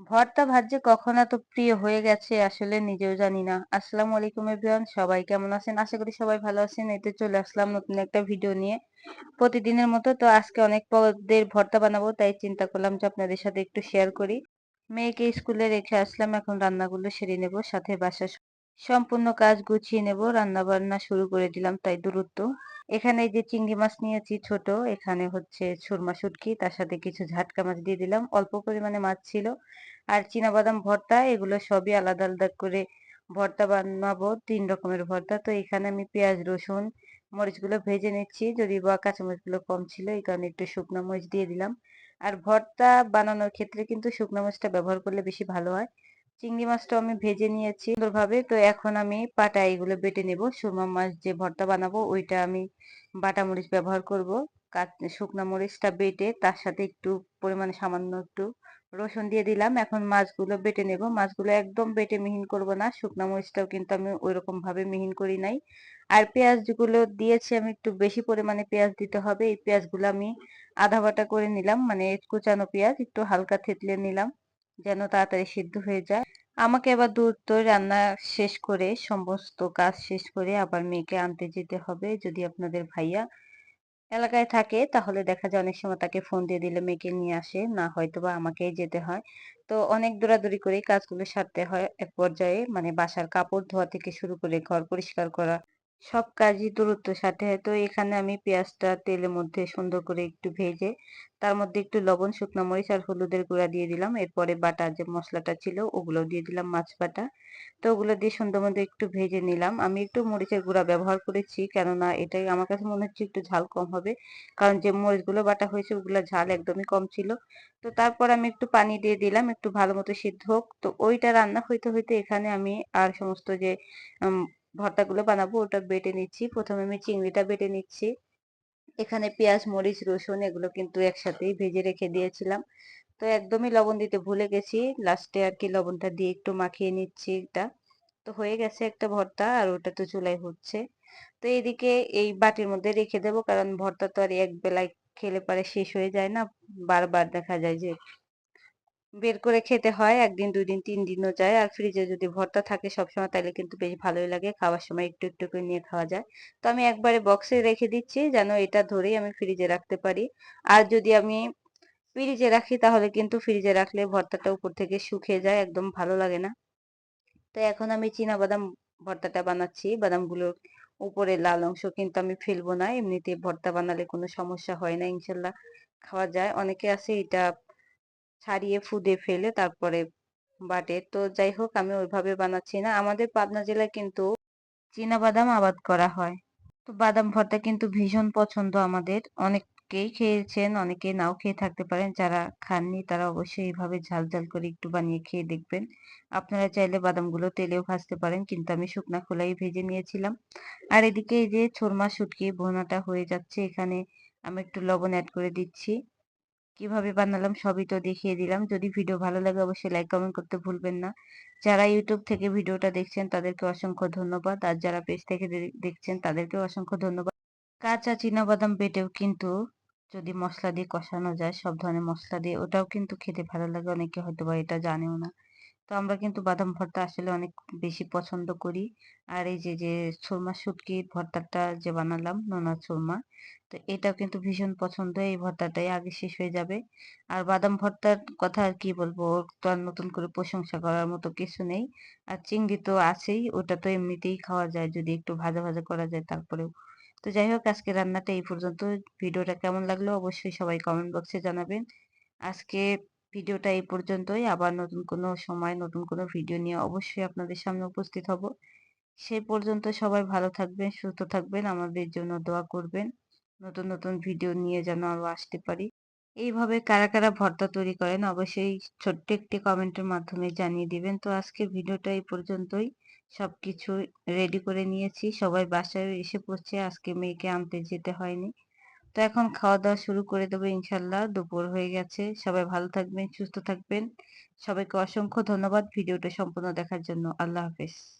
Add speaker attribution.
Speaker 1: ভর্তা ভাত যে কখন এত প্রিয় হয়ে গেছে আসলে নিজেও জানি না। আসসালামু আলাইকুম এভরিওয়ান, সবাই কেমন আছেন? আশা করি সবাই ভালো আছেন। এই তো চলে আসলাম নতুন একটা ভিডিও নিয়ে। প্রতিদিনের মতো তো আজকে অনেক পদের ভর্তা বানাবো, তাই চিন্তা করলাম যে আপনাদের সাথে একটু শেয়ার করি। মেয়েকে স্কুলে রেখে আসলাম, এখন রান্নাগুলো সেরে নেব, সাথে বাসার সম্পূর্ণ কাজ গুছিয়ে নেব। রান্না বান্না শুরু করে দিলাম তাই দ্রুত। এখানে এই যে চিংড়ি মাছ নিয়েছি ছোট, এখানে হচ্ছে সুরমা শুটকি, তার সাথে কিছু ঝাটকা মাছ দিয়ে দিলাম, অল্প পরিমাণে মাছ ছিল। আর চীনাবাদাম ভর্তা, এগুলো সবই আলাদা আলাদা করে ভর্তা বানাবো, 3 রকমের ভর্তা। তো এখানে আমি পেঁয়াজ রসুন মরিচগুলো ভেজে নিচ্ছি, যদি বা কাঁচামরিচগুলো কম ছিল এই কারণে একটু শুকনো মরিচ দিয়ে দিলাম। আর ভর্তা বানানোর ক্ষেত্রে কিন্তু শুকনো মরিচটা ব্যবহার করলে বেশি ভালো হয়। চিংড়ি মাছটাও আমি ভেজে নিয়েছি সুন্দরভাবে। তো এখন আমি পাটায় এগুলো বেটে নেব। সুরমা মাছ যে ভর্তা বানাবো ওইটা আমি বাটা মরিচ ব্যবহার করব। শুকনা মরিচটা বেটে তার সাথে একটু পরিমাণে সামান্য একটু রসুন দিয়ে দিলাম। এখন মাছগুলো বেটে নেব। মাছগুলো একদম বেটে মিহিন করব না, শুকনা মরিচটাও কিন্তু আমি ওইরকম ভাবে মিহিন করি নাই। আর পেঁয়াজ যেগুলো দিয়েছি আমি একটু বেশি পরিমাণে পেঁয়াজ দিতে হবে। এই পেঁয়াজগুলো আমি আধা বাটা করে নিলাম, মানে কুচানো পেঁয়াজ একটু হালকা থেতলে নিলাম যেন তাড়াতাড়ি সিদ্ধ হয়ে যায়। আমাকে এবার দ্রুত রান্না শেষ করে সমস্ত কাজ শেষ করে আবার মেয়েকে আনতে যেতে হবে। যদি আপনাদের ভাইয়া এলাকায় থাকে তাহলে দেখা যায় অনেক সময় তাকে ফোন দিয়ে দিলে মেয়েকে নিয়ে আসে, না হয়তোবা আমাকেই যেতে হয়। তো অনেক দৌড়াদৌড়ি করে কাজগুলো সারতে হয় এক পর্যায়ে, মানে বাসার কাপড় ধোয়া থেকে শুরু করে ঘর পরিষ্কার করা সব কাজই দ্রুত সারতে হয়। তো এখানে আমি পেঁয়াজটা তেলের মধ্যে সুন্দর করে একটু ভেজে তার মধ্যে একটু লবণ, শুকনো মরিচ আর হলুদের গুঁড়া দিয়ে দিলাম। এরপরে বাটা যে মশলাটা ছিল ওগুলো দিয়ে দিলাম, মাছ বাটা। তো ওগুলো দিয়ে সুন্দর মতো একটু ভেজে নিলাম। আমি একটু মরিচের গুঁড়া ব্যবহার করেছি, কেননা এটাই আমার কাছে মনে হচ্ছে একটু ঝাল কম হবে, কারণ যে মরিচগুলো বাটা হয়েছে ওগুলো ঝাল একদমই কম ছিল। তো তারপর আমি একটু পানি দিয়ে দিলাম, একটু ভালো মতো সিদ্ধ হোক। তো ওইটা রান্না হইতে হইতে এখানে আমি আর সমস্ত যে উম, ভর্তাগুলো বানাবো ওটা বেটে নিচ্ছি। প্রথমে আমি চিংড়িটা বেটে নিচ্ছি। এখানে পেঁয়াজ মরিচ রসুন এগুলো কিন্তু একসাথেই ভেজে রেখে দিয়েছিলাম। তো একদমই লবণ দিতে ভুলে গেছি, লাস্টে আর কি লবণটা দিয়ে একটু মাখিয়ে নিচ্ছি এটা। তো হয়ে গেছে একটা ভর্তা, আর ওটা তো চুলাই হচ্ছে। তো এইদিকে এই বাটির মধ্যে রেখে দেবো, কারণ ভর্তা তো আর এক বেলায় খেলে পরে শেষ হয়ে যায় না। বারবার দেখা যায় যে বের করে খেতে হয়, একদিন দুই দিন তিন দিনও যায়। আর ফ্রিজে যদি ভর্তা থাকে সবসময় তাহলে কিন্তু বেশ ভালোই লাগে, খাওয়ার সময় একটু একটু করে নিয়ে খাওয়া যায়। তো আমি একবারে বক্সে রেখে দিচ্ছি যেন এটা ধরেই আমি ফ্রিজে রাখতে পারি। আর যদি আমি ফ্রিজে রাখি তাহলে কিন্তু ফ্রিজে রাখলে ভর্তাটা উপর থেকে শুকিয়ে যায়, একদম ভালো লাগে না। তো এখন আমি চীনা বাদাম ভর্তাটা বানাচ্ছি। বাদামগুলোর উপরে লাল অংশ কিন্তু আমি ফেলবো না, এমনিতে ভর্তা বানালে কোনো সমস্যা হয় না, ইনশাল্লাহ খাওয়া যায়। অনেকে আছে এটা ছাড়িয়ে ফুদে ফেলে তারপরে বাটে। তো যাই হোক আমি ওইভাবে বানাচ্ছি না। আমাদের পাবনা জেলায় কিন্তু চীনা বাদাম আবাদ করা হয়। তো বাদাম ভর্তা কিন্তু ভীষণ পছন্দ আমাদের। অনেকেই খেয়েছেন, অনেকে নাও খেয়ে থাকতে পারেন। যারা খাননি তারা অবশ্যই এইভাবে ঝাল ঝাল করে একটু বানিয়ে খেয়ে দেখবেন। আপনারা চাইলে বাদামগুলো তেলেও ভাজতে পারেন, কিন্তু আমি শুকনা খোলাই ভেজে নিয়েছিলাম। আর এদিকে এই যে ছোরমা শুটকি ভুনাটা হয়ে যাচ্ছে, এখানে আমি একটু লবণ অ্যাড করে দিচ্ছি। কিভাবে বানালাম সবই তো দেখিয়ে দিলাম। যদি ভিডিও ভালো লাগে অবশ্যই লাইক কমেন্ট করতে ভুলবেন না। যারা ইউটিউব থেকে ভিডিওটা দেখছেন তাদেরকে অসংখ্য ধন্যবাদ, আর যারা পেজ থেকে দেখছেন তাদেরকেও অসংখ্য ধন্যবাদ। কাঁচা চিনাবাদাম বেটেও কিন্তু যদি মশলা দিয়ে কষানো যায়, সব ধরনের মশলা দিয়ে, ওটাও কিন্তু খেতে ভালো লাগে। অনেকে হয়তো বা এটা জানেও না। তো আমরা কিন্তু বাদাম ভর্তা আসলে অনেক বেশি পছন্দ করি। আর এই যে যে সুরমা শুটকির ভর্তাটা যে বানালাম, নোনা সুরমা, তো এটাও কিন্তু ভীষণ পছন্দ। এই ভর্তাটাই আগে শেষ হয়ে যাবে। আর বাদাম ভর্তার কথা আর কি বলবো, ওর তো আর নতুন করে প্রশংসা করার মতো কিছু নেই। আর চিংড়ি তো আছেই, ওটা তো এমনিতেই খাওয়া যায় যদি একটু ভাজা ভাজা করা যায় তারপরেও। তো যাই হোক আজকে রান্নাটা এই পর্যন্ত। ভিডিওটা কেমন লাগলো অবশ্যই সবাই কমেন্ট বক্সে জানাবেন। আজকে ভিডিওটা এই পর্যন্তই। আবার নতুন কোনো সময় নতুন কোনো ভিডিও নিয়ে অবশ্যই আপনাদের সামনে উপস্থিত হব। সেই পর্যন্ত সবাই ভালো থাকবেন, সুস্থ থাকবেন, আমাদের জন্য দোয়া করবেন। নতুন নতুন ভিডিও নিয়ে যেন আরো আসতে পারি। এইভাবে কারা কারা ভর্তা তৈরি করেন অবশ্যই ছোট্ট একটি কমেন্টের মাধ্যমে জানিয়ে দিবেন। তো আজকের ভিডিওটা এই পর্যন্তই। সবকিছু রেডি করে নিয়েছি, সবাই বাসায় এসে পড়ছে, আজকে মেয়েকে আনতে যেতে হয়নি। তো এখন খাওয়া দাওয়া শুরু করে দেবো ইনশাল্লাহ। দুপুর হয়ে গেছে, সবাই ভালো থাকবেন, সুস্থ থাকবেন। সবাইকে অসংখ্য ধন্যবাদ ভিডিওটা সম্পূর্ণ দেখার জন্য। আল্লাহ হাফেজ।